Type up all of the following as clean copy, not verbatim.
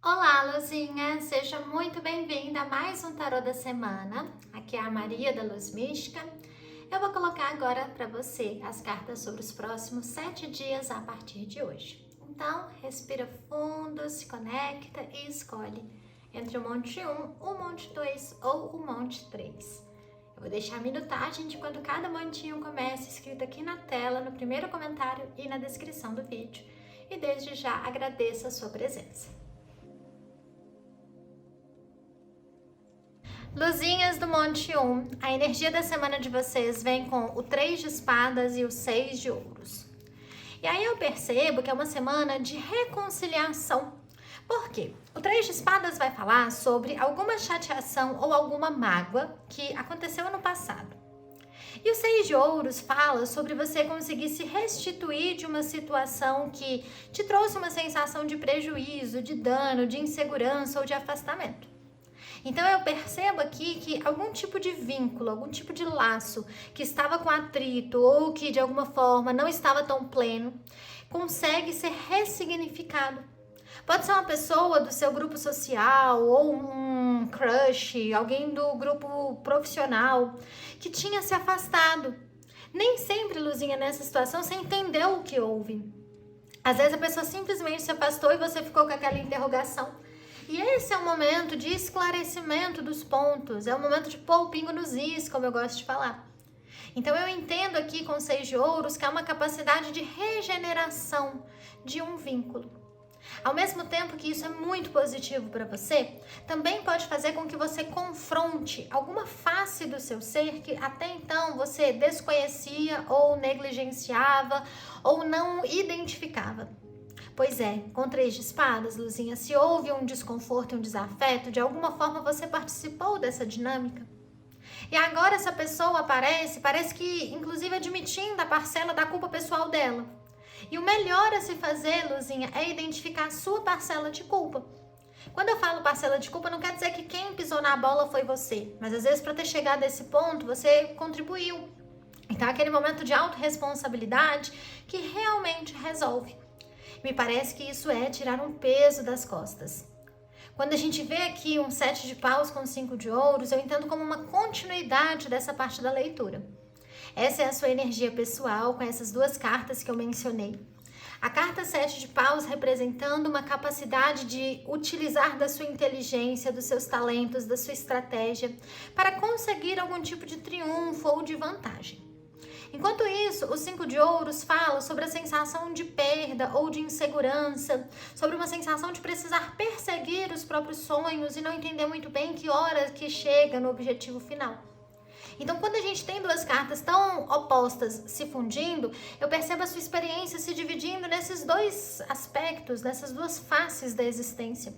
Olá, Luzinha! Seja muito bem-vinda a mais um Tarô da Semana. Aqui é a Maria da Luz Mística. Eu vou colocar agora para você as cartas sobre os próximos 7 dias a partir de hoje. Então, respira fundo, se conecta e escolhe entre o Monte 1, o Monte 2 ou o Monte 3. Eu vou deixar a minutagem de quando cada montinho começa escrito aqui na tela, no primeiro comentário e na descrição do vídeo. E desde já agradeço a sua presença. Luzinhas do Monte 1, a energia da semana de vocês vem com o 3 de espadas e o 6 de ouros. E aí eu percebo que é uma semana de reconciliação. Por quê? O 3 de espadas vai falar sobre alguma chateação ou alguma mágoa que aconteceu no passado. E o 6 de ouros fala sobre você conseguir se restituir de uma situação que te trouxe uma sensação de prejuízo, de dano, de insegurança ou de afastamento. Então eu percebo aqui que algum tipo de vínculo, algum tipo de laço que estava com atrito ou que de alguma forma não estava tão pleno, consegue ser ressignificado. Pode ser uma pessoa do seu grupo social ou um crush, alguém do grupo profissional que tinha se afastado. Nem sempre, Luzinha, nessa situação você entendeu o que houve. Às vezes a pessoa simplesmente se afastou e você ficou com aquela interrogação. E esse é o momento de esclarecimento dos pontos, é o momento de pôr o pingo nos is, como eu gosto de falar. Então eu entendo aqui com o 6 de ouros que há uma capacidade de regeneração de um vínculo. Ao mesmo tempo que isso é muito positivo para você, também pode fazer com que você confronte alguma face do seu ser que até então você desconhecia ou negligenciava ou não identificava. Pois é, com 3 de espadas, Luzinha, se houve um desconforto e um desafeto, de alguma forma você participou dessa dinâmica. E agora essa pessoa parece que inclusive admitindo a parcela da culpa pessoal dela. E o melhor a se fazer, Luzinha, é identificar a sua parcela de culpa. Quando eu falo parcela de culpa, não quer dizer que quem pisou na bola foi você, mas às vezes para ter chegado a esse ponto, você contribuiu. Então, aquele momento de autorresponsabilidade que realmente resolve. Me parece que isso é tirar um peso das costas. Quando a gente vê aqui um 7 de paus com 5 de ouros, eu entendo como uma continuidade dessa parte da leitura. Essa é a sua energia pessoal com essas duas cartas que eu mencionei. A carta 7 de paus representando uma capacidade de utilizar da sua inteligência, dos seus talentos, da sua estratégia para conseguir algum tipo de triunfo ou de vantagem. Enquanto isso, o 5 de ouros fala sobre a sensação de perda ou de insegurança, sobre uma sensação de precisar perseguir os próprios sonhos e não entender muito bem que hora que chega no objetivo final. Então, quando a gente tem duas cartas tão opostas se fundindo, eu percebo a sua experiência se dividindo nesses dois aspectos, nessas duas faces da existência.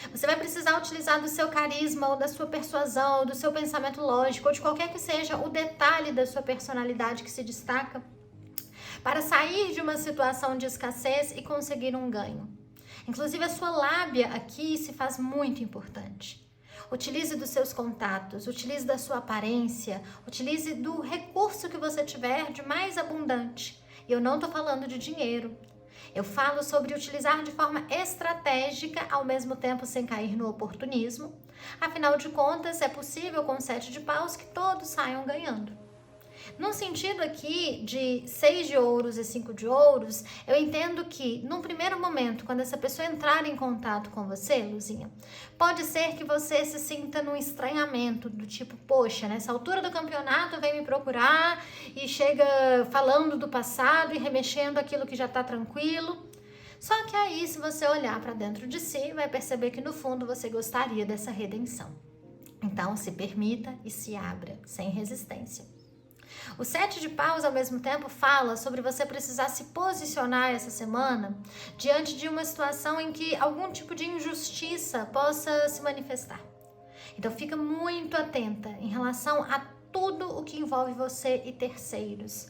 Você vai precisar utilizar do seu carisma ou da sua persuasão, ou do seu pensamento lógico, ou de qualquer que seja o detalhe da sua personalidade que se destaca, para sair de uma situação de escassez e conseguir um ganho. Inclusive, a sua lábia aqui se faz muito importante. Utilize dos seus contatos, utilize da sua aparência, utilize do recurso que você tiver de mais abundante. E eu não estou falando de dinheiro. Eu falo sobre utilizar de forma estratégica, ao mesmo tempo sem cair no oportunismo. Afinal de contas, é possível com 7 de paus que todos saiam ganhando. No sentido aqui de 6 de ouros e 5 de ouros, eu entendo que, num primeiro momento, quando essa pessoa entrar em contato com você, Luzinha, pode ser que você se sinta num estranhamento, do tipo, poxa, nessa altura do campeonato vem me procurar e chega falando do passado e remexendo aquilo que já tá tranquilo. Só que aí, se você olhar para dentro de si, vai perceber que no fundo você gostaria dessa redenção. Então, se permita e se abra, sem resistência. O 7 de paus, ao mesmo tempo, fala sobre você precisar se posicionar essa semana diante de uma situação em que algum tipo de injustiça possa se manifestar. Então, fica muito atenta em relação a tudo o que envolve você e terceiros.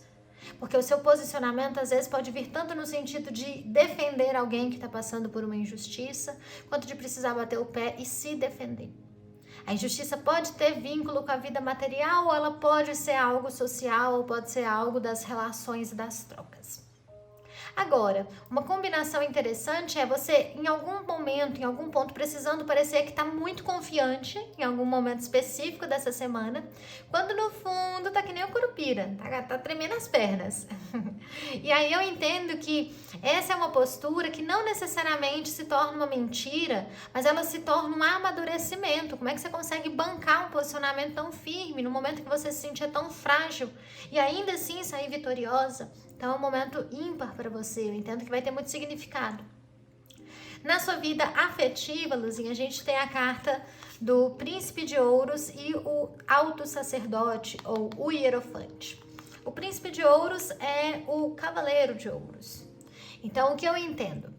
Porque o seu posicionamento, às vezes, pode vir tanto no sentido de defender alguém que está passando por uma injustiça, quanto de precisar bater o pé e se defender. A injustiça pode ter vínculo com a vida material, ou ela pode ser algo social, ou pode ser algo das relações e das trocas. Agora, uma combinação interessante é você, em algum momento, em algum ponto, precisando parecer que está muito confiante, em algum momento específico dessa semana, quando no fundo tá que nem o Curupira, tá tremendo as pernas. E aí eu entendo que essa é uma postura que não necessariamente se torna uma mentira, mas ela se torna um amadurecimento. Como é que você consegue bancar um posicionamento tão firme no momento que você se sentia tão frágil e ainda assim sair vitoriosa? Então é um momento ímpar para você, eu entendo que vai ter muito significado. Na sua vida afetiva, Luzinha, a gente tem a carta do Príncipe de Ouros e o Alto Sacerdote, ou o Hierofante. O Príncipe de Ouros é o Cavaleiro de Ouros. Então, o que eu entendo?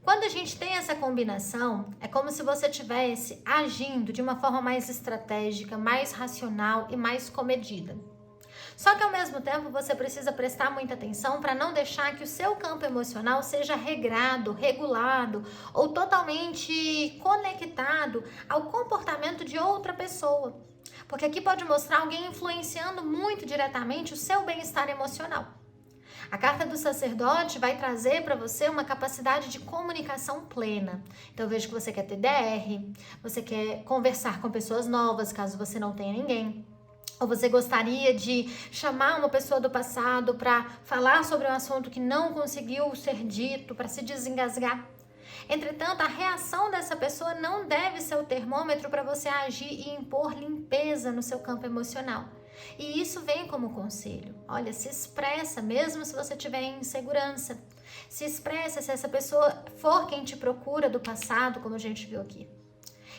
Quando a gente tem essa combinação, é como se você estivesse agindo de uma forma mais estratégica, mais racional e mais comedida. Só que ao mesmo tempo você precisa prestar muita atenção para não deixar que o seu campo emocional seja regrado, regulado ou totalmente conectado ao comportamento de outra pessoa. Porque aqui pode mostrar alguém influenciando muito diretamente o seu bem-estar emocional. A carta do sacerdote vai trazer para você uma capacidade de comunicação plena. Então eu vejo que você quer ter DR, você quer conversar com pessoas novas, caso você não tenha ninguém. Ou você gostaria de chamar uma pessoa do passado para falar sobre um assunto que não conseguiu ser dito, para se desengasgar. Entretanto, a reação dessa pessoa não deve ser o termômetro para você agir e impor limpeza no seu campo emocional. E isso vem como conselho. Olha, se expressa, mesmo se você tiver insegurança. Se expressa se essa pessoa for quem te procura do passado, como a gente viu aqui.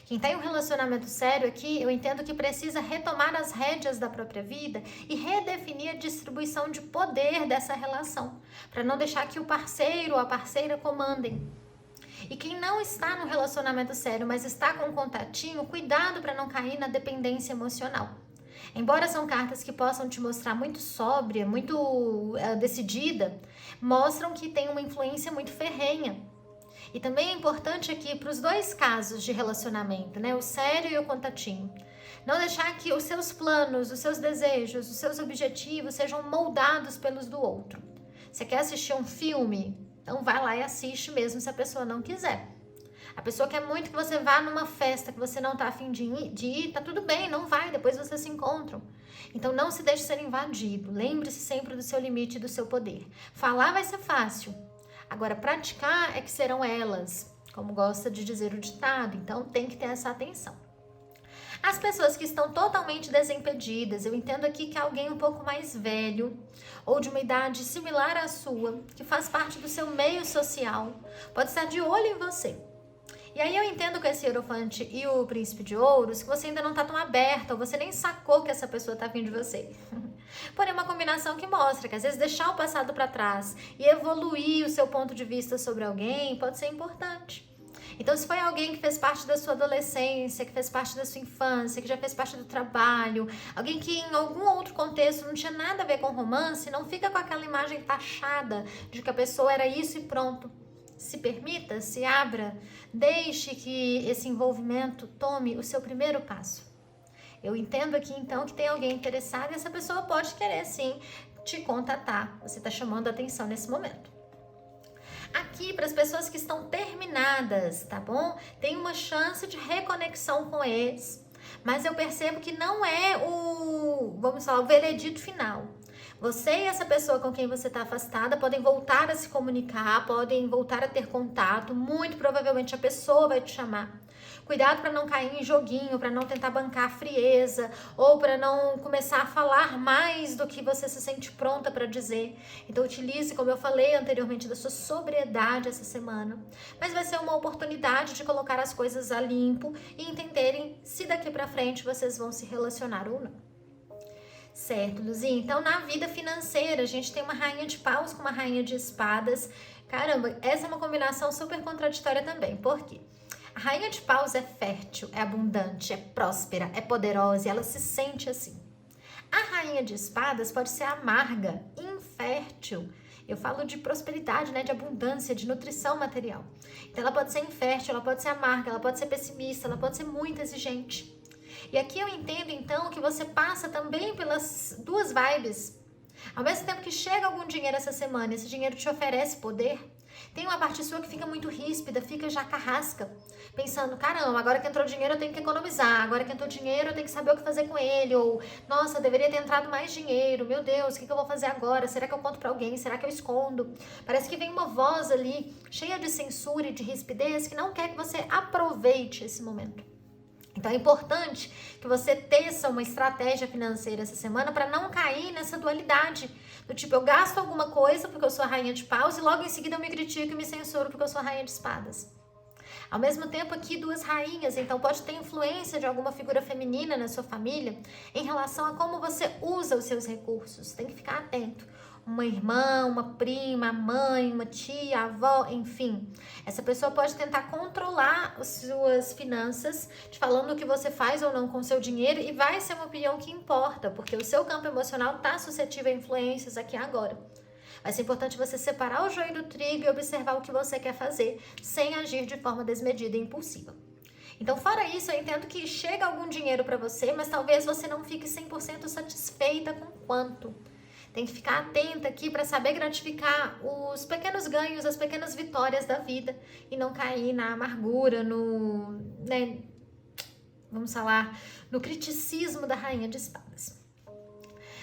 Quem tem um relacionamento sério aqui, eu entendo que precisa retomar as rédeas da própria vida e redefinir a distribuição de poder dessa relação, para não deixar que o parceiro ou a parceira comandem. E quem não está no relacionamento sério, mas está com um contatinho, cuidado para não cair na dependência emocional. Embora são cartas que possam te mostrar muito sóbria, muito decidida, mostram que tem uma influência muito ferrenha. E também é importante aqui para os dois casos de relacionamento, né? O sério e o contatinho. Não deixar que os seus planos, os seus desejos, os seus objetivos sejam moldados pelos do outro. Você quer assistir um filme? Então vai lá e assiste mesmo se a pessoa não quiser. A pessoa quer muito que você vá numa festa que você não está a fim de ir, tá tudo bem, não vai, depois vocês se encontram. Então não se deixe ser invadido. Lembre-se sempre do seu limite e do seu poder. Falar vai ser fácil. Agora, praticar é que serão elas, como gosta de dizer o ditado, então tem que ter essa atenção. As pessoas que estão totalmente desimpedidas, eu entendo aqui que alguém um pouco mais velho ou de uma idade similar à sua, que faz parte do seu meio social, pode estar de olho em você. E aí eu entendo com esse Hierofante e o Príncipe de Ouros que você ainda não está tão aberta, ou você nem sacou que essa pessoa está afim de você. Porém, uma combinação que mostra que às vezes deixar o passado para trás e evoluir o seu ponto de vista sobre alguém pode ser importante. Então, se foi alguém que fez parte da sua adolescência, que fez parte da sua infância, que já fez parte do trabalho, alguém que em algum outro contexto não tinha nada a ver com romance, não fica com aquela imagem taxada de que a pessoa era isso e pronto. Se permita, se abra, deixe que esse envolvimento tome o seu primeiro passo. Eu entendo aqui então que tem alguém interessado e essa pessoa pode querer sim te contatar. Você está chamando a atenção nesse momento. Aqui, para as pessoas que estão terminadas, tá bom? Tem uma chance de reconexão com eles, mas eu percebo que não é vamos falar, o veredito final. Você e essa pessoa com quem você está afastada podem voltar a se comunicar, podem voltar a ter contato, muito provavelmente a pessoa vai te chamar. Cuidado para não cair em joguinho, para não tentar bancar a frieza ou para não começar a falar mais do que você se sente pronta para dizer. Então utilize, como eu falei anteriormente, da sua sobriedade essa semana. Mas vai ser uma oportunidade de colocar as coisas a limpo e entenderem se daqui para frente vocês vão se relacionar ou não. Certo, Luzinha? Então, na vida financeira, a gente tem uma rainha de paus com uma rainha de espadas. Caramba, essa é uma combinação super contraditória também. Por quê? A rainha de paus é fértil, é abundante, é próspera, é poderosa e ela se sente assim. A rainha de espadas pode ser amarga, infértil. Eu falo de prosperidade, né? De abundância, de nutrição material. Então, ela pode ser infértil, ela pode ser amarga, ela pode ser pessimista, ela pode ser muito exigente. E aqui eu entendo, então, que você passa também pelas duas vibes. Ao mesmo tempo que chega algum dinheiro essa semana, esse dinheiro te oferece poder, tem uma parte sua que fica muito ríspida, fica já carrasca, pensando, caramba, agora que entrou dinheiro eu tenho que economizar, agora que entrou dinheiro eu tenho que saber o que fazer com ele, ou, nossa, deveria ter entrado mais dinheiro, meu Deus, o que eu vou fazer agora? Será que eu conto pra alguém? Será que eu escondo? Parece que vem uma voz ali, cheia de censura e de rispidez, que não quer que você aproveite esse momento. Então é importante que você teça uma estratégia financeira essa semana para não cair nessa dualidade. Do tipo, eu gasto alguma coisa porque eu sou a rainha de paus e logo em seguida eu me critico e me censuro porque eu sou a rainha de espadas. Ao mesmo tempo aqui duas rainhas, então pode ter influência de alguma figura feminina na sua família em relação a como você usa os seus recursos. Tem que ficar atento. Uma irmã, uma prima, mãe, uma tia, avó, enfim. Essa pessoa pode tentar controlar as suas finanças, te falando o que você faz ou não com o seu dinheiro, e vai ser uma opinião que importa, porque o seu campo emocional está suscetível a influências aqui agora. Vai ser importante você separar o joio do trigo e observar o que você quer fazer, sem agir de forma desmedida e impulsiva. Então, fora isso, eu entendo que chega algum dinheiro para você, mas talvez você não fique 100% satisfeita com quanto. Tem que ficar atenta aqui para saber gratificar os pequenos ganhos, as pequenas vitórias da vida e não cair na amargura, vamos falar, no criticismo da rainha de espadas.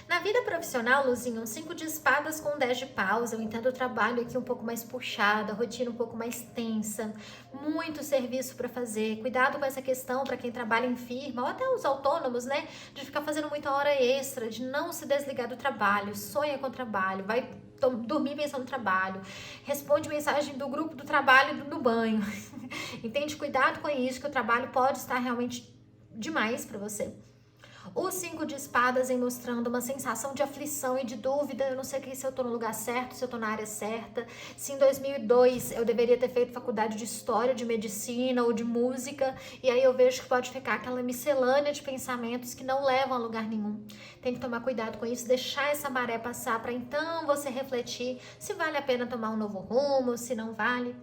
Na vida profissional, Luzinha, um 5 de espadas com 10 de paus, eu entendo o trabalho aqui um pouco mais puxado, a rotina um pouco mais tensa, muito serviço para fazer, cuidado com essa questão para quem trabalha em firma, ou até os autônomos, né, de ficar fazendo muita hora extra, de não se desligar do trabalho, sonha com o trabalho, vai dormir pensando no trabalho, responde mensagem do grupo do trabalho no banho, entende? Cuidado com isso, que o trabalho pode estar realmente demais para você. O 5 de espadas em mostrando uma sensação de aflição e de dúvida. Eu não sei se eu tô no lugar certo, se eu tô na área certa. Se em 2002 eu deveria ter feito faculdade de história, de medicina ou de música. E aí eu vejo que pode ficar aquela miscelânea de pensamentos que não levam a lugar nenhum. Tem que tomar cuidado com isso, deixar essa maré passar para então você refletir se vale a pena tomar um novo rumo, se não vale.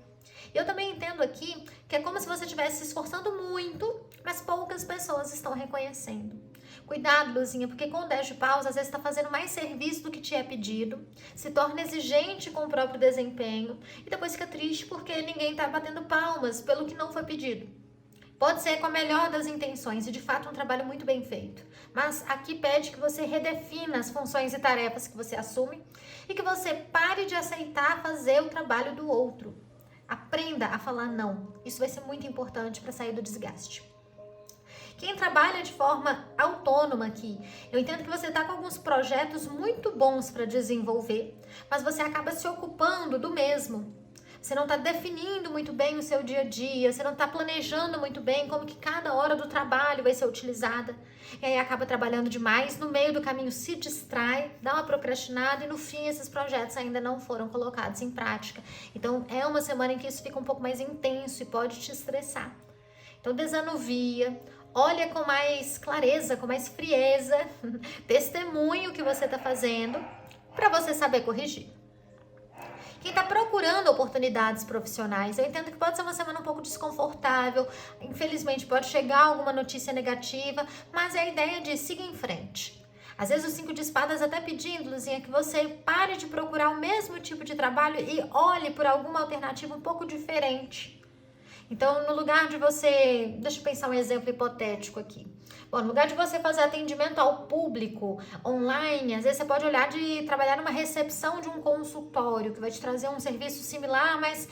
Eu também entendo aqui que é como se você estivesse se esforçando muito, mas poucas pessoas estão reconhecendo. Cuidado, Luzinha, porque com 10 de paus, às vezes está fazendo mais serviço do que te é pedido, se torna exigente com o próprio desempenho e depois fica triste porque ninguém está batendo palmas pelo que não foi pedido. Pode ser com a melhor das intenções e de fato um trabalho muito bem feito, mas aqui pede que você redefina as funções e tarefas que você assume e que você pare de aceitar fazer o trabalho do outro. Aprenda a falar não. Isso vai ser muito importante para sair do desgaste. Quem trabalha de forma autônoma aqui, eu entendo que você está com alguns projetos muito bons para desenvolver, mas você acaba se ocupando do mesmo. Você não está definindo muito bem o seu dia a dia, você não está planejando muito bem como que cada hora do trabalho vai ser utilizada. E aí acaba trabalhando demais, no meio do caminho se distrai, dá uma procrastinada e no fim esses projetos ainda não foram colocados em prática. Então é uma semana em que isso fica um pouco mais intenso e pode te estressar. Então desanuvia, olha com mais clareza, com mais frieza, testemunhe o que você está fazendo para você saber corrigir. Quem está procurando oportunidades profissionais, eu entendo que pode ser uma semana um pouco desconfortável, infelizmente pode chegar alguma notícia negativa, mas é a ideia de seguir em frente. Às vezes o 5 de espadas até pedindo, Luzinha, que você pare de procurar o mesmo tipo de trabalho e olhe por alguma alternativa um pouco diferente. Então, no lugar de você... Deixa eu pensar um exemplo hipotético aqui. Bom, no lugar de você fazer atendimento ao público online, às vezes você pode olhar de trabalhar numa recepção de um consultório, que vai te trazer um serviço similar, mas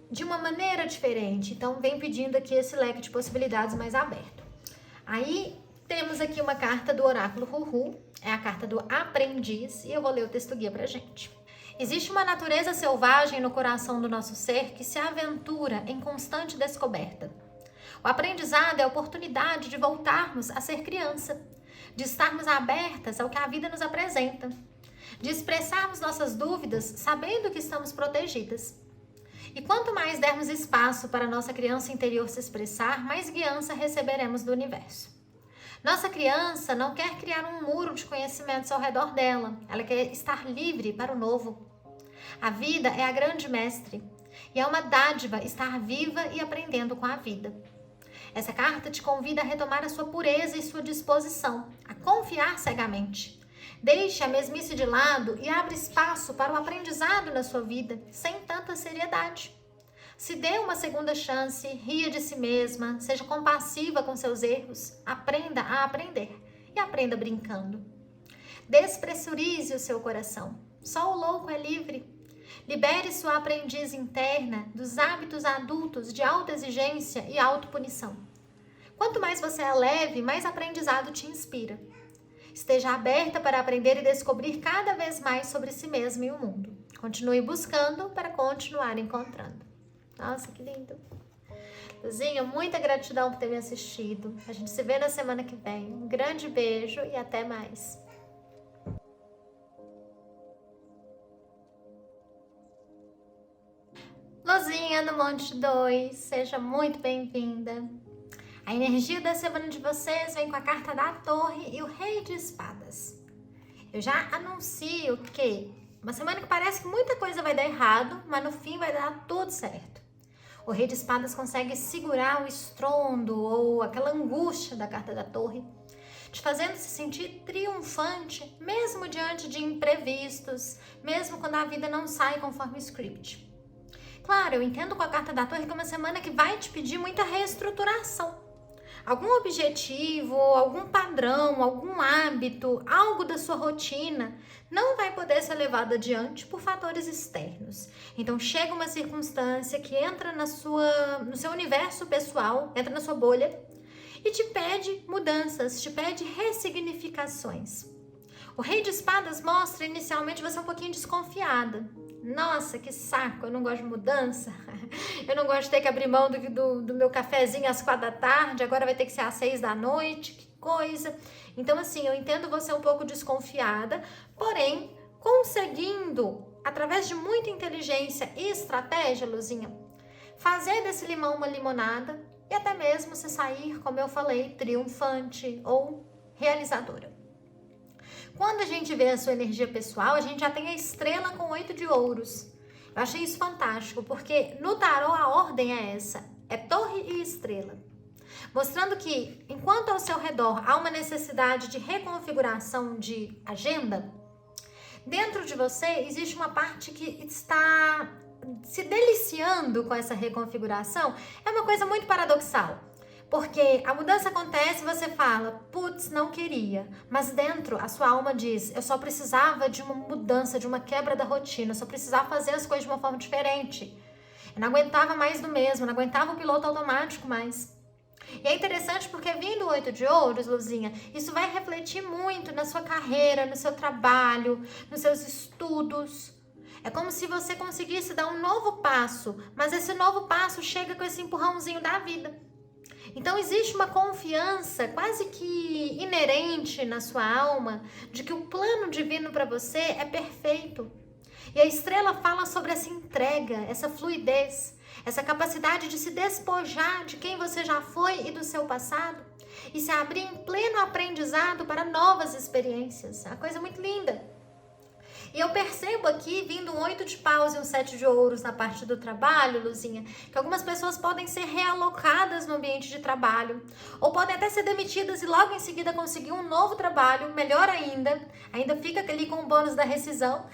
de uma maneira diferente. Então, vem pedindo aqui esse leque de possibilidades mais aberto. Aí, temos aqui uma carta do oráculo Huhu, é a carta do aprendiz, e eu vou ler o texto guia pra gente. Existe uma natureza selvagem no coração do nosso ser que se aventura em constante descoberta. O aprendizado é a oportunidade de voltarmos a ser criança, de estarmos abertas ao que a vida nos apresenta, de expressarmos nossas dúvidas sabendo que estamos protegidas. E quanto mais dermos espaço para a nossa criança interior se expressar, mais guiança receberemos do universo. Nossa criança não quer criar um muro de conhecimentos ao redor dela, ela quer estar livre para o novo. A vida é a grande mestre e é uma dádiva estar viva e aprendendo com a vida. Essa carta te convida a retomar a sua pureza e sua disposição, a confiar cegamente. Deixe a mesmice de lado e abra espaço para o aprendizado na sua vida, sem tanta seriedade. Se dê uma segunda chance, ria de si mesma, seja compassiva com seus erros, aprenda a aprender e aprenda brincando. Despressurize o seu coração, só o louco é livre. Libere sua aprendiz interna dos hábitos adultos de autoexigência e autopunição. Quanto mais você é leve, mais aprendizado te inspira. Esteja aberta para aprender e descobrir cada vez mais sobre si mesma e o mundo. Continue buscando para continuar encontrando. Nossa, que lindo! Luzinha, muita gratidão por ter me assistido. A gente se vê na semana que vem. Um grande beijo e até mais. Luzinha no Monte 2, seja muito bem-vinda. A energia da semana de vocês vem com a carta da Torre e o Rei de Espadas. Eu já anuncio que uma semana que parece que muita coisa vai dar errado, mas no fim vai dar tudo certo. O Rei de Espadas consegue segurar o estrondo ou aquela angústia da carta da Torre, te fazendo se sentir triunfante, mesmo diante de imprevistos, mesmo quando a vida não sai conforme o script. Claro, eu entendo com a carta da Torre que é uma semana que vai te pedir muita reestruturação. Algum objetivo, algum padrão, algum hábito, algo da sua rotina não vai poder ser levado adiante por fatores externos. Então chega uma circunstância que entra no seu universo pessoal, entra na sua bolha e te pede mudanças, te pede ressignificações. O Rei de Espadas mostra inicialmente você um pouquinho desconfiada. Nossa, que saco, eu não gosto de mudança, eu não gosto de ter que abrir mão do meu cafezinho às 4 da tarde, agora vai ter que ser às 6 da noite, que coisa. Então assim, eu entendo você um pouco desconfiada, porém, conseguindo, através de muita inteligência e estratégia, Luzinha, fazer desse limão uma limonada e até mesmo se sair, como eu falei, triunfante ou realizadora. Quando a gente vê a sua energia pessoal, a gente já tem a estrela com 8 de ouros. Eu achei isso fantástico, porque no tarô a ordem é essa, é torre e estrela. Mostrando que, enquanto ao seu redor há uma necessidade de reconfiguração de agenda, dentro de você existe uma parte que está se deliciando com essa reconfiguração. É uma coisa muito paradoxal. Porque a mudança acontece e você fala, putz, não queria. Mas dentro, a sua alma diz, eu só precisava de uma mudança, de uma quebra da rotina. Eu só precisava fazer as coisas de uma forma diferente. Eu não aguentava mais do mesmo, não aguentava o piloto automático mais. E é interessante porque vindo o 8 de ouros, Luzinha, isso vai refletir muito na sua carreira, no seu trabalho, nos seus estudos. É como se você conseguisse dar um novo passo, mas esse novo passo chega com esse empurrãozinho da vida. Então existe uma confiança quase que inerente na sua alma de que o plano divino para você é perfeito. E a estrela fala sobre essa entrega, essa fluidez, essa capacidade de se despojar de quem você já foi e do seu passado e se abrir em pleno aprendizado para novas experiências. É uma coisa muito linda. E eu percebo aqui, vindo um 8 de paus e um 7 de ouros na parte do trabalho, Luzinha, que algumas pessoas podem ser realocadas no ambiente de trabalho, ou podem até ser demitidas e logo em seguida conseguir um novo trabalho, melhor ainda fica ali com o bônus da rescisão.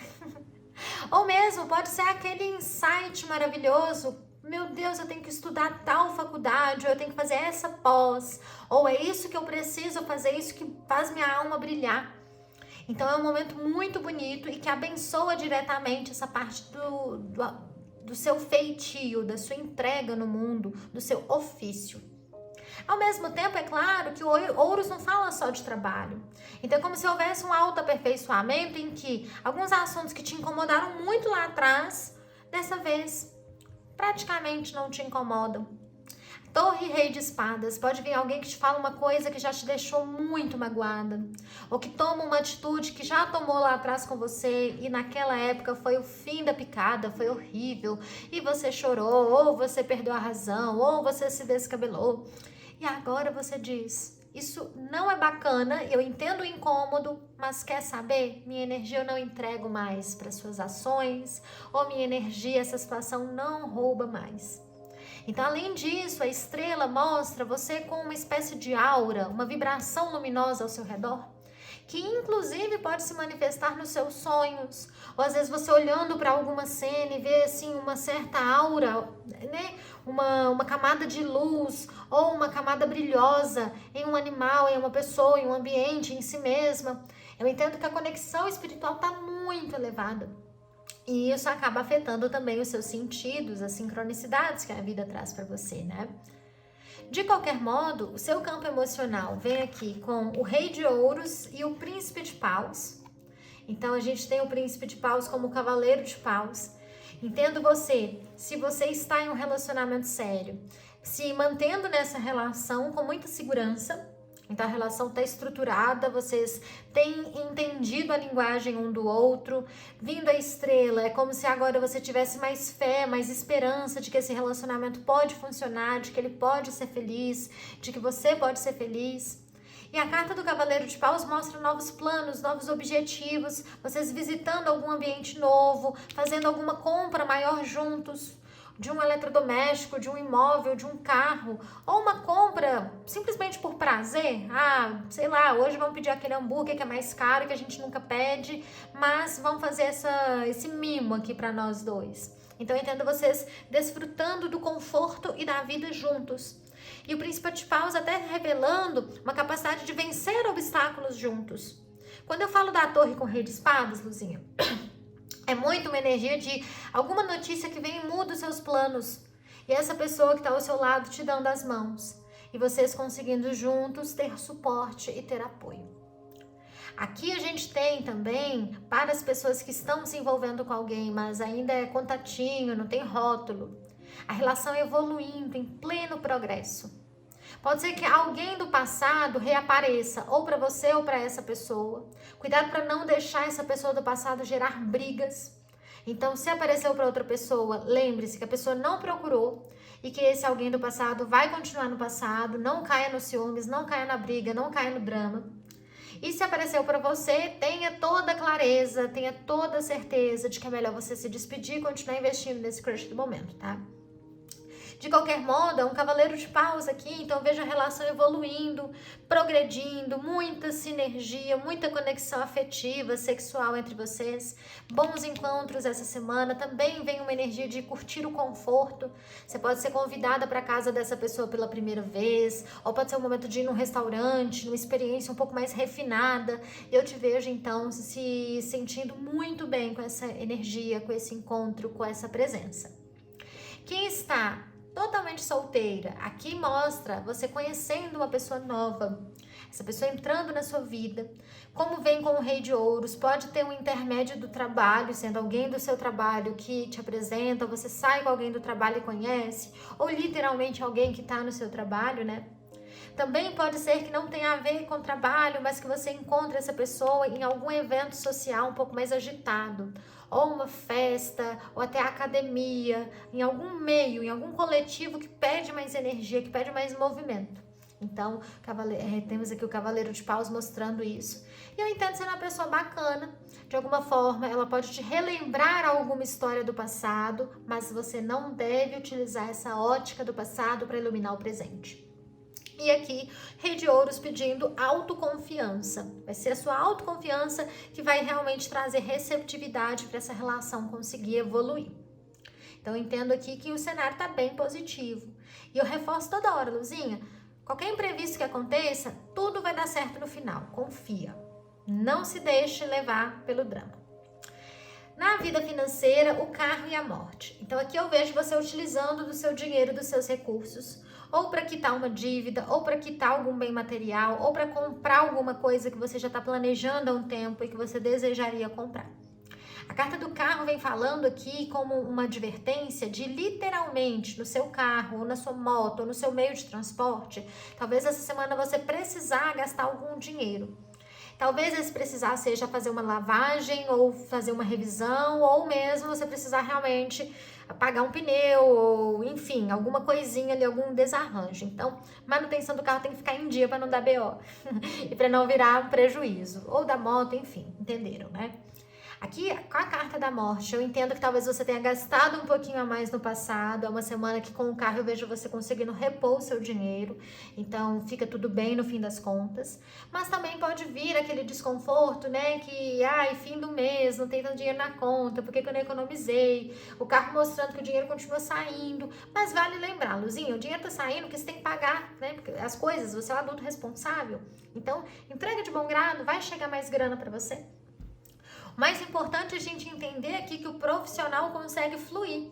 Ou mesmo pode ser aquele insight maravilhoso, meu Deus, eu tenho que estudar tal faculdade, ou eu tenho que fazer essa pós, ou é isso que eu preciso fazer, isso que faz minha alma brilhar. Então é um momento muito bonito e que abençoa diretamente essa parte do seu feitio, da sua entrega no mundo, do seu ofício. Ao mesmo tempo, é claro que o Ouros não fala só de trabalho. Então é como se houvesse um autoaperfeiçoamento em que alguns assuntos que te incomodaram muito lá atrás, dessa vez, praticamente não te incomodam. Torre e Rei de Espadas, pode vir alguém que te fala uma coisa que já te deixou muito magoada, ou que toma uma atitude que já tomou lá atrás com você e naquela época foi o fim da picada, foi horrível, e você chorou, ou você perdeu a razão, ou você se descabelou. E agora você diz, isso não é bacana, eu entendo o incômodo, mas quer saber? Minha energia eu não entrego mais para suas ações, ou minha energia, essa situação não rouba mais. Então, além disso, a estrela mostra você com uma espécie de aura, uma vibração luminosa ao seu redor, que inclusive pode se manifestar nos seus sonhos, ou às vezes você olhando para alguma cena e vê assim uma certa aura, né? Uma camada de luz ou uma camada brilhosa em um animal, em uma pessoa, em um ambiente, em si mesma. Eu entendo que a conexão espiritual está muito elevada. E isso acaba afetando também os seus sentidos, as sincronicidades que a vida traz para você, né? De qualquer modo, o seu campo emocional vem aqui com o Rei de Ouros e o Príncipe de Paus. Então, a gente tem o Príncipe de Paus como o Cavaleiro de Paus. Entendo você, se você está em um relacionamento sério, se mantendo nessa relação com muita segurança. Então a relação está estruturada, vocês têm entendido a linguagem um do outro. Vindo a estrela, é como se agora você tivesse mais fé, mais esperança de que esse relacionamento pode funcionar, de que ele pode ser feliz, de que você pode ser feliz. E a carta do Cavaleiro de Paus mostra novos planos, novos objetivos, vocês visitando algum ambiente novo, fazendo alguma compra maior juntos, de um eletrodoméstico, de um imóvel, de um carro, ou uma compra simplesmente por prazer. Ah, sei lá, hoje vamos pedir aquele hambúrguer que é mais caro, que a gente nunca pede, mas vamos fazer esse mimo aqui para nós dois. Então eu entendo vocês desfrutando do conforto e da vida juntos. E o Príncipe de Paus até revelando uma capacidade de vencer obstáculos juntos. Quando eu falo da torre com o Rei de Espadas, Luzinha, é muito uma energia de alguma notícia que vem e muda os seus planos. E essa pessoa que está ao seu lado te dando as mãos. E vocês conseguindo juntos ter suporte e ter apoio. Aqui a gente tem também, para as pessoas que estão se envolvendo com alguém, mas ainda é contatinho, não tem rótulo, a relação evoluindo em pleno progresso. Pode ser que alguém do passado reapareça, ou para você ou para essa pessoa. Cuidado para não deixar essa pessoa do passado gerar brigas. Então, se apareceu para outra pessoa, lembre-se que a pessoa não procurou e que esse alguém do passado vai continuar no passado. Não caia nos ciúmes, não caia na briga, não caia no drama. E se apareceu para você, tenha toda a clareza, tenha toda a certeza de que é melhor você se despedir e continuar investindo nesse crush do momento, tá? De qualquer modo, é um Cavaleiro de Paus aqui, então veja a relação evoluindo, progredindo, muita sinergia, muita conexão afetiva, sexual entre vocês, bons encontros essa semana, também vem uma energia de curtir o conforto. Você pode ser convidada para a casa dessa pessoa pela primeira vez, ou pode ser um momento de ir num restaurante, numa experiência um pouco mais refinada. Eu te vejo então se sentindo muito bem com essa energia, com esse encontro, com essa presença. Quem está totalmente solteira, aqui mostra você conhecendo uma pessoa nova, essa pessoa entrando na sua vida. Como vem com o Rei de Ouros, pode ter um intermédio do trabalho, sendo alguém do seu trabalho que te apresenta, ou você sai com alguém do trabalho e conhece, ou literalmente alguém que está no seu trabalho, né? Também pode ser que não tenha a ver com trabalho, mas que você encontre essa pessoa em algum evento social um pouco mais agitado, ou uma festa, ou até a academia, em algum meio, em algum coletivo que pede mais energia, que pede mais movimento. Então, temos aqui o Cavaleiro de Paus mostrando isso. E eu entendo ser uma pessoa bacana, de alguma forma, ela pode te relembrar alguma história do passado, mas você não deve utilizar essa ótica do passado para iluminar o presente. E aqui, Rei de Ouros pedindo autoconfiança. Vai ser a sua autoconfiança que vai realmente trazer receptividade para essa relação conseguir evoluir. Então, eu entendo aqui que o cenário está bem positivo. E eu reforço toda hora, Luzinha, qualquer imprevisto que aconteça, tudo vai dar certo no final. Confia. Não se deixe levar pelo drama. Na vida financeira, o carro e a morte. Então, aqui eu vejo você utilizando do seu dinheiro, dos seus recursos, ou para quitar uma dívida, ou para quitar algum bem material, ou para comprar alguma coisa que você já está planejando há um tempo e que você desejaria comprar. A carta do carro vem falando aqui como uma advertência de literalmente no seu carro, ou na sua moto, ou no seu meio de transporte, talvez essa semana você precisar gastar algum dinheiro. Talvez esse precisar seja fazer uma lavagem ou fazer uma revisão, ou mesmo você precisar realmente apagar um pneu, ou enfim, alguma coisinha ali, algum desarranjo. Então, manutenção do carro tem que ficar em dia para não dar BO e para não virar um prejuízo, ou da moto, enfim, entenderam, né? Aqui, com a carta da morte, eu entendo que talvez você tenha gastado um pouquinho a mais no passado. É uma semana que com o carro eu vejo você conseguindo repor o seu dinheiro. Então, fica tudo bem no fim das contas. Mas também pode vir aquele desconforto, né? Que, ai, fim do mês, não tem tanto dinheiro na conta, por que eu não economizei? O carro mostrando que o dinheiro continua saindo. Mas vale lembrar, Luzinha, o dinheiro tá saindo porque você tem que pagar, né? Porque as coisas, você é um adulto responsável. Então, entrega de bom grado, vai chegar mais grana para você. O mais importante é a gente entender aqui que o profissional consegue fluir.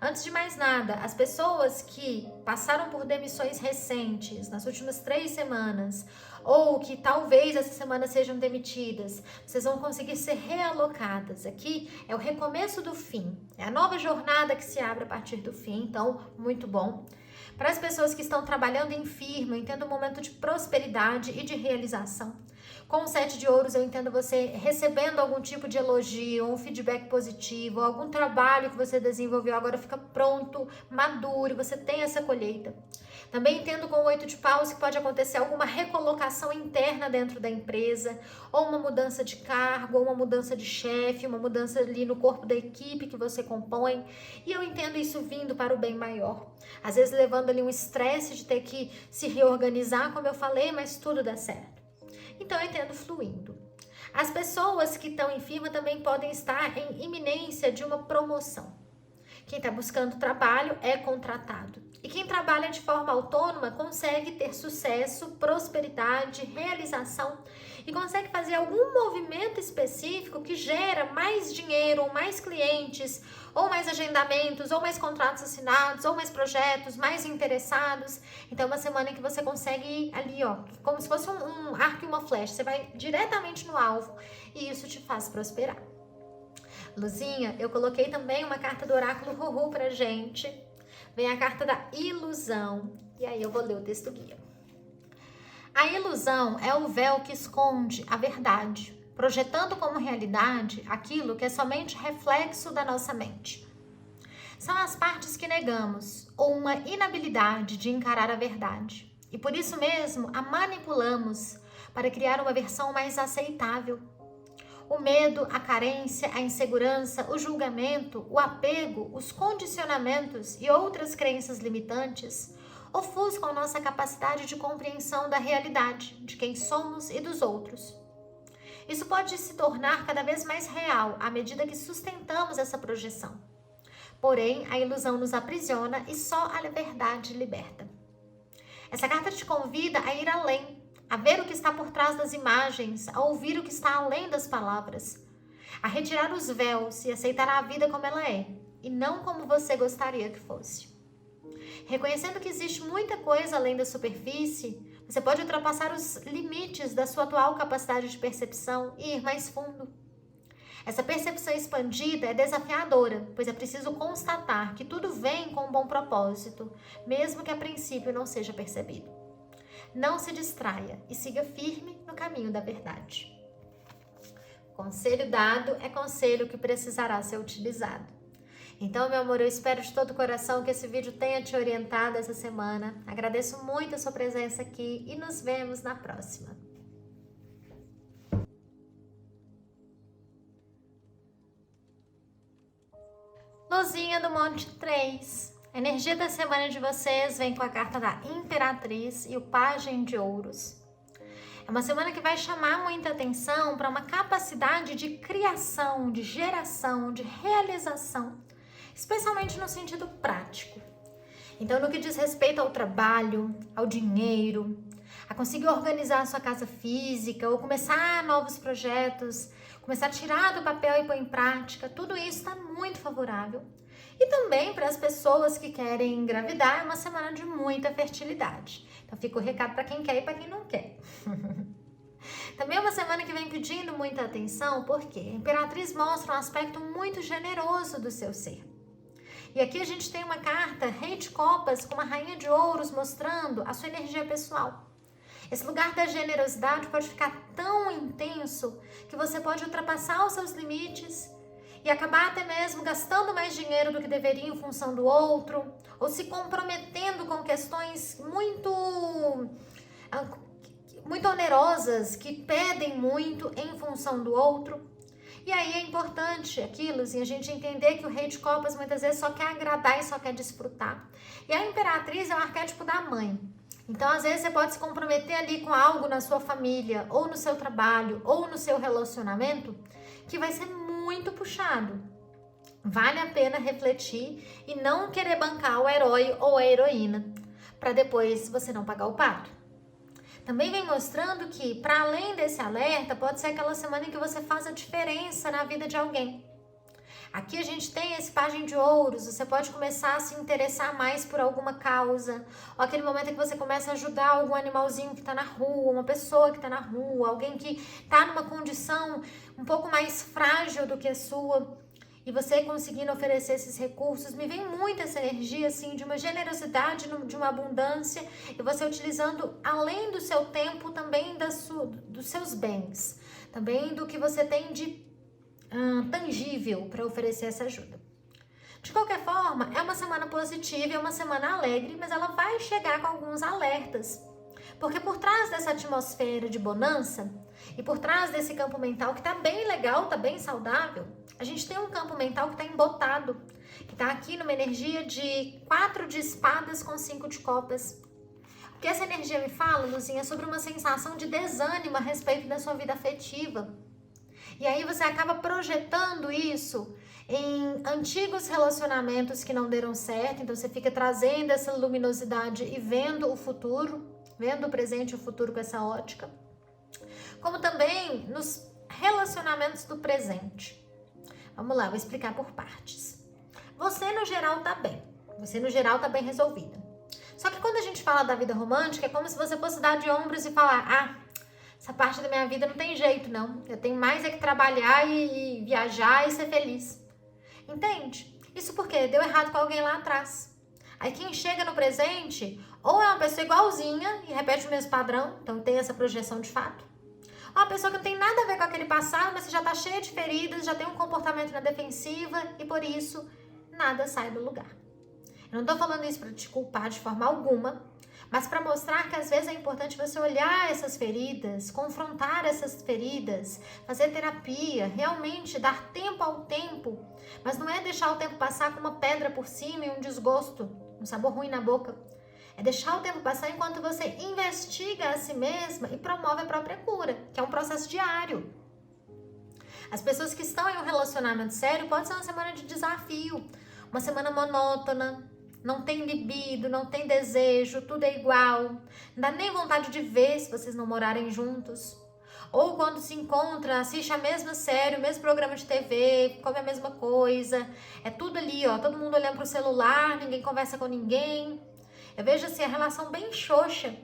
Antes de mais nada, as pessoas que passaram por demissões recentes, nas últimas 3 semanas, ou que talvez essa semana sejam demitidas, vocês vão conseguir ser realocadas. Aqui é o recomeço do fim, é a nova jornada que se abre a partir do fim, então, muito bom. Para as pessoas que estão trabalhando em firma, eu entendo um momento de prosperidade e de realização. Com o 7 de ouros, eu entendo você recebendo algum tipo de elogio, um feedback positivo, algum trabalho que você desenvolveu agora fica pronto, maduro, você tem essa colheita. Também entendo com o 8 de paus que pode acontecer alguma recolocação interna dentro da empresa, ou uma mudança de cargo, ou uma mudança de chefe, uma mudança ali no corpo da equipe que você compõe. E eu entendo isso vindo para o bem maior. Às vezes levando ali um estresse de ter que se reorganizar, como eu falei, mas tudo dá certo. Então, eu entendo fluindo. As pessoas que estão em firma também podem estar em iminência de uma promoção. Quem está buscando trabalho é contratado. E quem trabalha de forma autônoma consegue ter sucesso, prosperidade, realização e consegue fazer algum movimento específico que gera mais dinheiro, ou mais clientes, ou mais agendamentos, ou mais contratos assinados, ou mais projetos, mais interessados. Então, é uma semana em que você consegue ir ali, ó, como se fosse um arco e uma flecha. Você vai diretamente no alvo e isso te faz prosperar. Luzinha, eu coloquei também uma carta do oráculo Ruhu pra gente. Vem a carta da ilusão. E aí eu vou ler o texto guia. A ilusão é o véu que esconde a verdade, projetando como realidade aquilo que é somente reflexo da nossa mente. São as partes que negamos ou uma inabilidade de encarar a verdade. E por isso mesmo a manipulamos para criar uma versão mais aceitável. O medo, a carência, a insegurança, o julgamento, o apego, os condicionamentos e outras crenças limitantes ofuscam nossa capacidade de compreensão da realidade, de quem somos e dos outros. Isso pode se tornar cada vez mais real à medida que sustentamos essa projeção. Porém, a ilusão nos aprisiona e só a verdade liberta. Essa carta te convida a ir além, a ver o que está por trás das imagens, a ouvir o que está além das palavras, a retirar os véus e aceitar a vida como ela é, e não como você gostaria que fosse. Reconhecendo que existe muita coisa além da superfície, você pode ultrapassar os limites da sua atual capacidade de percepção e ir mais fundo. Essa percepção expandida é desafiadora, pois é preciso constatar que tudo vem com um bom propósito, mesmo que a princípio não seja percebido. Não se distraia e siga firme no caminho da verdade. Conselho dado é conselho que precisará ser utilizado. Então, meu amor, eu espero de todo o coração que esse vídeo tenha te orientado essa semana. Agradeço muito a sua presença aqui e nos vemos na próxima. Luzinha do Monte 3. A energia da semana de vocês vem com a carta da Imperatriz e o Pajem de Ouros. É uma semana que vai chamar muita atenção para uma capacidade de criação, de geração, de realização, especialmente no sentido prático. Então, no que diz respeito ao trabalho, ao dinheiro, a conseguir organizar a sua casa física ou começar novos projetos, começar a tirar do papel e pôr em prática, tudo isso está muito favorável. E também para as pessoas que querem engravidar, é uma semana de muita fertilidade. Então fica o recado para quem quer e para quem não quer. Também é uma semana que vem pedindo muita atenção, porque a Imperatriz mostra um aspecto muito generoso do seu ser. E aqui a gente tem uma carta, Rei de Copas, com uma Rainha de Ouros, mostrando a sua energia pessoal. Esse lugar da generosidade pode ficar tão intenso que você pode ultrapassar os seus limites e acabar até mesmo gastando mais dinheiro do que deveria em função do outro, ou se comprometendo com questões muito onerosas, que pedem muito em função do outro. E aí é importante aquilo, assim, a gente entender que o rei de copas muitas vezes só quer agradar e só quer desfrutar. E a imperatriz é o arquétipo da mãe. Então, às vezes, você pode se comprometer ali com algo na sua família, ou no seu trabalho, ou no seu relacionamento, que vai ser muito puxado. Vale a pena refletir e não querer bancar o herói ou a heroína, para depois você não pagar o pato. Também vem mostrando que, para além desse alerta, pode ser aquela semana em que você faz a diferença na vida de alguém. Aqui a gente tem esse pajem de ouros, você pode começar a se interessar mais por alguma causa, ou aquele momento em que você começa a ajudar algum animalzinho que está na rua, uma pessoa que está na rua, alguém que está numa condição um pouco mais frágil do que a sua, e você conseguindo oferecer esses recursos. Me vem muito essa energia assim de uma generosidade, de uma abundância, e você utilizando além do seu tempo também dos seus bens, também do que você tem de tangível para oferecer essa ajuda. De qualquer forma, é uma semana positiva, é uma semana alegre, mas ela vai chegar com alguns alertas. Porque por trás dessa atmosfera de bonança e por trás desse campo mental que tá bem legal, tá bem saudável, a gente tem um campo mental que tá embotado, que tá aqui numa energia de 4 de espadas com 5 de copas. O que essa energia me fala, Luzinha, é sobre uma sensação de desânimo a respeito da sua vida afetiva. E aí você acaba projetando isso em antigos relacionamentos que não deram certo, então você fica trazendo essa luminosidade e vendo o futuro, vendo o presente e o futuro com essa ótica. Como também nos relacionamentos do presente. Vamos lá, vou explicar por partes. Você no geral tá bem, você no geral tá bem resolvida. Só que quando a gente fala da vida romântica, é como se você fosse dar de ombros e falar, essa parte da minha vida não tem jeito, não. Eu tenho mais é que trabalhar e viajar e ser feliz. Entende? Isso porque deu errado com alguém lá atrás. Aí quem chega no presente, ou é uma pessoa igualzinha e repete o mesmo padrão, então tem essa projeção de fato. Ou uma pessoa que não tem nada a ver com aquele passado, mas você já tá cheia de feridas, já tem um comportamento na defensiva e por isso nada sai do lugar. Eu não tô falando isso para te culpar de forma alguma, mas para mostrar que às vezes é importante você olhar essas feridas, confrontar essas feridas, fazer terapia, realmente dar tempo ao tempo, mas não é deixar o tempo passar com uma pedra por cima e um desgosto, um sabor ruim na boca. É deixar o tempo passar enquanto você investiga a si mesma e promove a própria cura, que é um processo diário. As pessoas que estão em um relacionamento sério pode ser uma semana de desafio, uma semana monótona, não tem libido, não tem desejo, tudo é igual, não dá nem vontade de ver se vocês não morarem juntos. Ou quando se encontra, assiste a mesma série, o mesmo programa de TV, come a mesma coisa, é tudo ali, ó, todo mundo olhando pro celular, ninguém conversa com ninguém. Eu vejo assim a relação bem xoxa.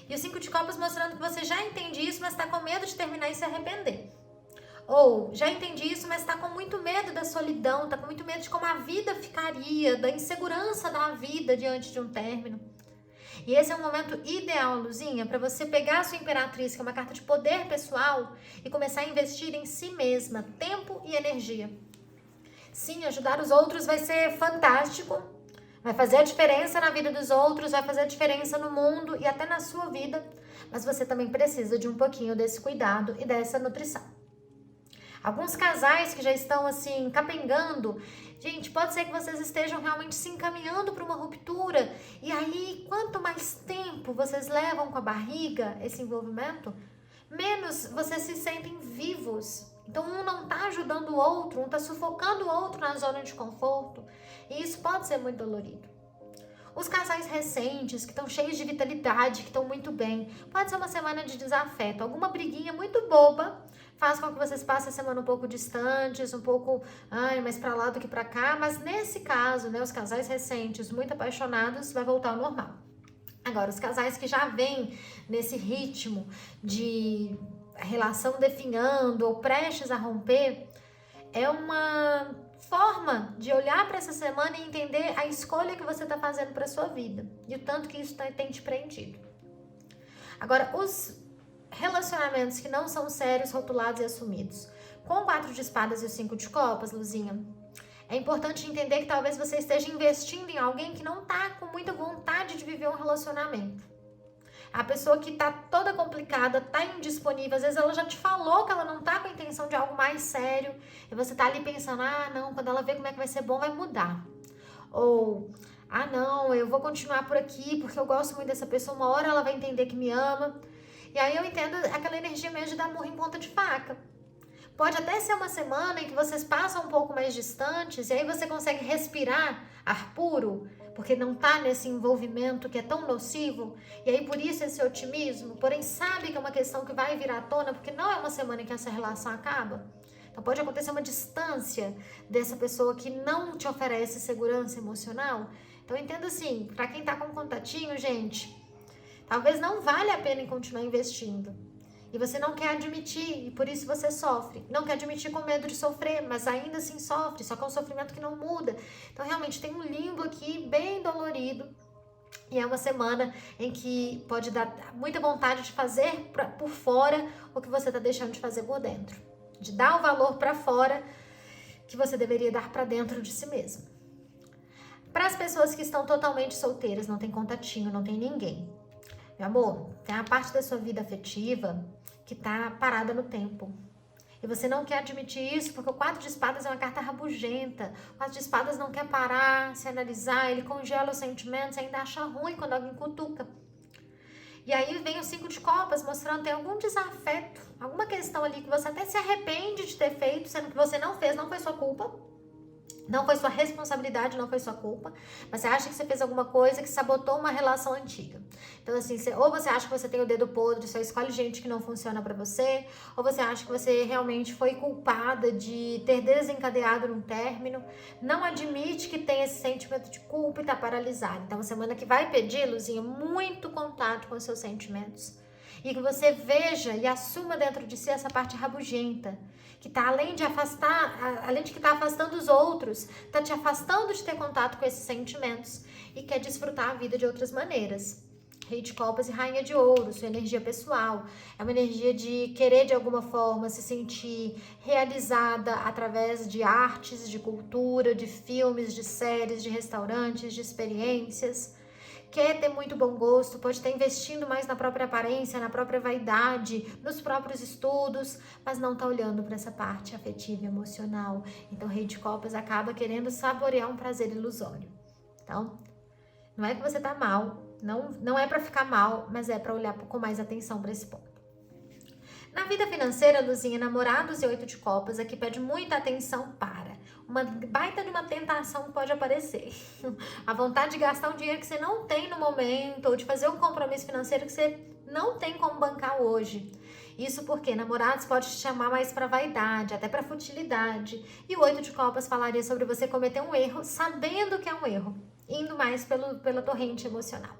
E o 5 de copas mostrando que você já entende isso, mas tá com medo de terminar e se arrepender. Ou, já entendi isso, mas tá com muito medo da solidão, tá com muito medo de como a vida ficaria, da insegurança da vida diante de um término. E esse é um momento ideal, Luzinha, para você pegar a sua imperatriz, que é uma carta de poder pessoal, e começar a investir em si mesma, tempo e energia. Sim, ajudar os outros vai ser fantástico, vai fazer a diferença na vida dos outros, vai fazer a diferença no mundo e até na sua vida, mas você também precisa de um pouquinho desse cuidado e dessa nutrição. Alguns casais que já estão assim capengando, gente, pode ser que vocês estejam realmente se encaminhando para uma ruptura, e aí quanto mais tempo vocês levam com a barriga esse envolvimento, menos vocês se sentem vivos. Então um não está ajudando o outro, um está sufocando o outro na zona de conforto, e isso pode ser muito dolorido. Os casais recentes, que estão cheios de vitalidade, que estão muito bem, pode ser uma semana de desafeto, alguma briguinha muito boba faz com que vocês passem a semana um pouco distantes, um pouco mais pra lá do que pra cá, mas nesse caso, né, os casais recentes, muito apaixonados, vai voltar ao normal. Agora, os casais que já vêm nesse ritmo de relação definhando ou prestes a romper, é uma forma de olhar para essa semana e entender a escolha que você está fazendo para sua vida e o tanto que isso tem te prendido. Agora, os relacionamentos que não são sérios, rotulados e assumidos, com o 4 de espadas e o 5 de copas, Luzinha, é importante entender que talvez você esteja investindo em alguém que não está com muita vontade de viver um relacionamento. A pessoa que tá toda complicada, tá indisponível, às vezes ela já te falou que ela não tá com a intenção de algo mais sério, e você tá ali pensando, ah, não, quando ela ver como é que vai ser bom, vai mudar. Ou, ah, não, eu vou continuar por aqui, porque eu gosto muito dessa pessoa, uma hora ela vai entender que me ama. E aí eu entendo aquela energia mesmo de dar murro em ponta de faca. Pode até ser uma semana em que vocês passam um pouco mais distantes e aí você consegue respirar ar puro, porque não tá nesse envolvimento que é tão nocivo, e aí por isso esse otimismo, porém sabe que é uma questão que vai vir à tona, porque não é uma semana em que essa relação acaba. Então pode acontecer uma distância dessa pessoa que não te oferece segurança emocional. Então entenda assim, para quem tá com contatinho, gente, talvez não vale a pena continuar investindo. E você não quer admitir, e por isso você sofre. Não quer admitir com medo de sofrer, mas ainda assim sofre, só que é um sofrimento que não muda. Então realmente tem um limbo aqui bem dolorido. E é uma semana em que pode dar muita vontade de fazer por fora o que você está deixando de fazer por dentro. De dar o valor para fora que você deveria dar para dentro de si mesmo. Para as pessoas que estão totalmente solteiras, não tem contatinho, não tem ninguém. Meu amor, tem a parte da sua vida afetiva que tá parada no tempo. E você não quer admitir isso porque o 4 de espadas é uma carta rabugenta. O 4 de espadas não quer parar, se analisar, ele congela os sentimentos, ainda acha ruim quando alguém cutuca. E aí vem o 5 de copas mostrando que tem algum desafeto, alguma questão ali que você até se arrepende de ter feito, sendo que você não fez, não foi sua culpa. Não foi sua responsabilidade, não foi sua culpa, mas você acha que você fez alguma coisa que sabotou uma relação antiga. Então, assim, ou você acha que você tem o dedo podre, só escolhe gente que não funciona pra você, ou você acha que você realmente foi culpada de ter desencadeado um término, não admite que tem esse sentimento de culpa e tá paralisado. Então, semana que vai pedir, Luzinha, muito contato com os seus sentimentos. E que você veja e assuma dentro de si essa parte rabugenta, que tá além de que tá afastando os outros, tá te afastando de ter contato com esses sentimentos e quer desfrutar a vida de outras maneiras. Rei de copas e rainha de ouro, sua energia pessoal, é uma energia de querer de alguma forma se sentir realizada através de artes, de cultura, de filmes, de séries, de restaurantes, de experiências. Quer ter muito bom gosto, pode estar investindo mais na própria aparência, na própria vaidade, nos próprios estudos, mas não está olhando para essa parte afetiva e emocional. Então, o Rei de Copas acaba querendo saborear um prazer ilusório. Então, não é que você está mal, não é para ficar mal, mas é para olhar com mais atenção para esse ponto. Na vida financeira, Luzinha, namorados e 8 de copas, aqui pede muita atenção para. Uma baita de uma tentação pode aparecer. A vontade de gastar um dinheiro que você não tem no momento, ou de fazer um compromisso financeiro que você não tem como bancar hoje. Isso porque namorados pode te chamar mais para vaidade, até para futilidade. E o 8 de copas falaria sobre você cometer um erro sabendo que é um erro, indo mais pela torrente emocional.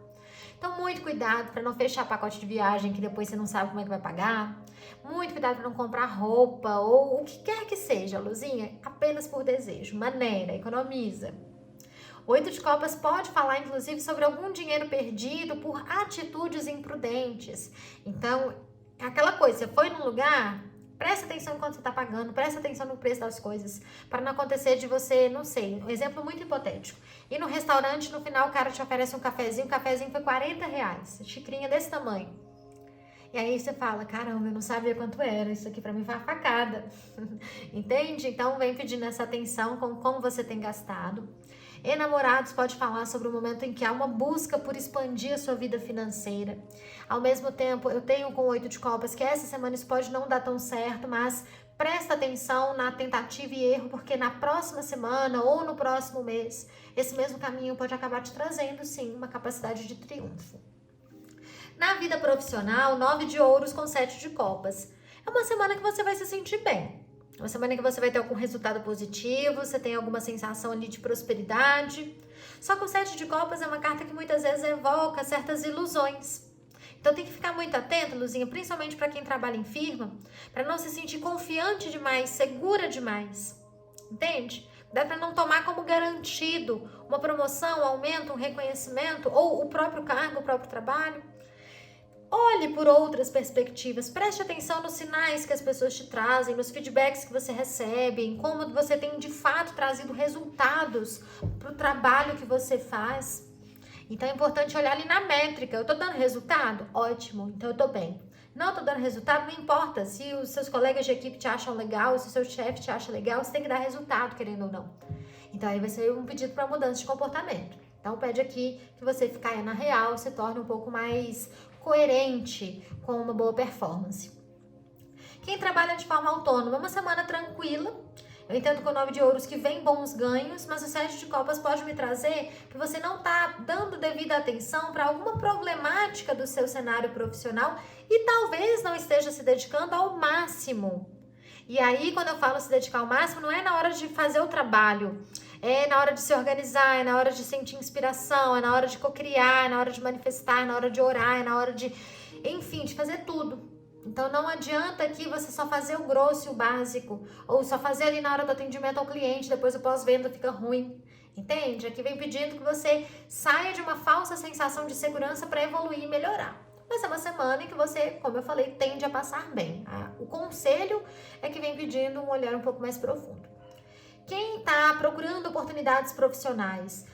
Então, muito cuidado para não fechar pacote de viagem que depois você não sabe como é que vai pagar. Muito cuidado para não comprar roupa ou o que quer que seja, Luzinha, apenas por desejo. Maneira, economiza. O 8 de copas pode falar, inclusive, sobre algum dinheiro perdido por atitudes imprudentes. Então, é aquela coisa, você foi num lugar, presta atenção enquanto você está pagando, presta atenção no preço das coisas, para não acontecer de você, não sei, um exemplo muito hipotético. Ir no restaurante, no final o cara te oferece um cafezinho, o cafezinho foi R$40, xicrinha desse tamanho. E aí você fala, caramba, eu não sabia quanto era, isso aqui pra mim foi uma facada. Entende? Então vem pedindo essa atenção com como você tem gastado. Enamorados pode falar sobre o momento em que há uma busca por expandir a sua vida financeira. Ao mesmo tempo, eu tenho com o 8 de copas que essa semana isso pode não dar tão certo, mas presta atenção na tentativa e erro, porque na próxima semana ou no próximo mês, esse mesmo caminho pode acabar te trazendo, sim, uma capacidade de triunfo. Na vida profissional, 9 de ouros com 7 de copas. É uma semana que você vai se sentir bem. É uma semana que você vai ter algum resultado positivo, você tem alguma sensação ali de prosperidade. Só que o 7 de copas é uma carta que muitas vezes evoca certas ilusões. Então tem que ficar muito atento, Luzinha, principalmente para quem trabalha em firma, para não se sentir confiante demais, segura demais. Entende? Dá para não tomar como garantido uma promoção, um aumento, um reconhecimento ou o próprio cargo, o próprio trabalho. Olhe por outras perspectivas, preste atenção nos sinais que as pessoas te trazem, nos feedbacks que você recebe, em como você tem de fato trazido resultados para o trabalho que você faz. Então é importante olhar ali na métrica. Eu tô dando resultado? Ótimo, então eu tô bem. Não tô dando resultado, não importa. Se os seus colegas de equipe te acham legal, se o seu chefe te acha legal, você tem que dar resultado, querendo ou não. Então aí vai ser um pedido para mudança de comportamento. Então pede aqui que você fique na real, se torne um pouco mais coerente com uma boa performance. Quem trabalha de forma autônoma, uma semana tranquila. Eu entendo com o 9 de ouros que vem bons ganhos, mas o 7 de copas pode me trazer que você não está dando devida atenção para alguma problemática do seu cenário profissional e talvez não esteja se dedicando ao máximo. E aí, quando eu falo se dedicar ao máximo, não é na hora de fazer o trabalho, é na hora de se organizar, é na hora de sentir inspiração, é na hora de cocriar, é na hora de manifestar, é na hora de orar, é na hora de, enfim, de fazer tudo. Então não adianta aqui você só fazer o grosso e o básico, ou só fazer ali na hora do atendimento ao cliente, depois o pós-venda fica ruim. Entende? Aqui vem pedindo que você saia de uma falsa sensação de segurança para evoluir e melhorar. Mas é uma semana em que você, como eu falei, tende a passar bem. O conselho é que vem pedindo um olhar um pouco mais profundo. Quem está procurando oportunidades profissionais,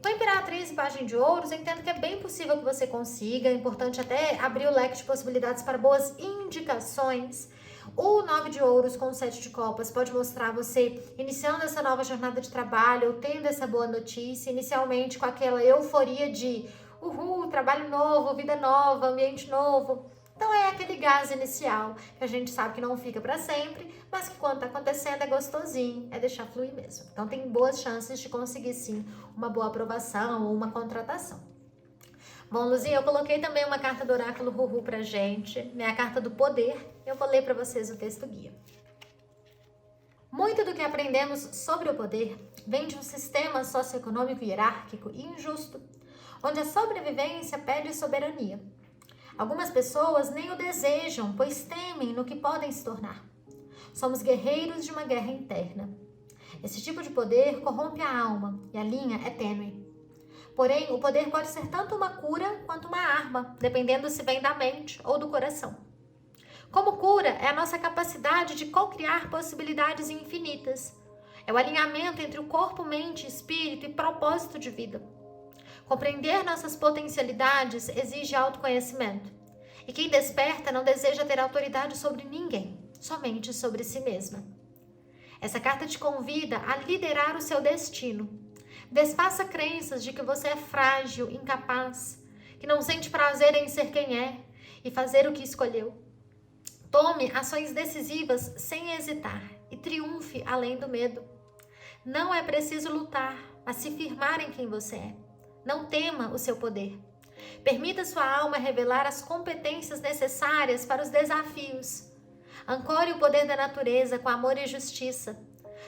com a Imperatriz e Pajem de Ouros, eu entendo que é bem possível que você consiga. É importante até abrir o leque de possibilidades para boas indicações. O 9 de Ouros com o 7 de Copas pode mostrar você iniciando essa nova jornada de trabalho, tendo essa boa notícia, inicialmente com aquela euforia de uhul, trabalho novo, vida nova, ambiente novo. Então é aquele gás inicial que a gente sabe que não fica para sempre, mas que quando tá acontecendo é gostosinho, é deixar fluir mesmo. Então tem boas chances de conseguir sim uma boa aprovação ou uma contratação. Bom, Luzinha, eu coloquei também uma carta do oráculo Ruhu pra gente, minha carta do poder. Eu vou ler para vocês o texto guia. Muito do que aprendemos sobre o poder vem de um sistema socioeconômico hierárquico e injusto, onde a sobrevivência pede soberania. Algumas pessoas nem o desejam, pois temem no que podem se tornar. Somos guerreiros de uma guerra interna. Esse tipo de poder corrompe a alma e a linha é tênue. Porém, o poder pode ser tanto uma cura quanto uma arma, dependendo se vem da mente ou do coração. Como cura, é a nossa capacidade de co-criar possibilidades infinitas. É o alinhamento entre o corpo, mente, espírito e propósito de vida. Compreender nossas potencialidades exige autoconhecimento. E quem desperta não deseja ter autoridade sobre ninguém, somente sobre si mesma. Essa carta te convida a liderar o seu destino. Desfaça crenças de que você é frágil, incapaz, que não sente prazer em ser quem é e fazer o que escolheu. Tome ações decisivas sem hesitar e triunfe além do medo. Não é preciso lutar, mas se firmar em quem você é. Não tema o seu poder. Permita sua alma revelar as competências necessárias para os desafios. Ancore o poder da natureza com amor e justiça.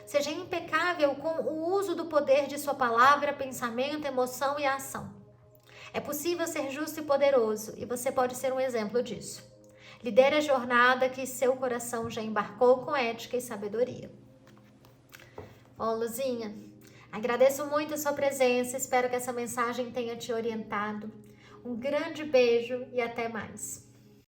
Seja impecável com o uso do poder de sua palavra, pensamento, emoção e ação. É possível ser justo e poderoso e você pode ser um exemplo disso. Lidere a jornada que seu coração já embarcou com ética e sabedoria. Bom, Luzinha, agradeço muito a sua presença, espero que essa mensagem tenha te orientado. Um grande beijo e até mais.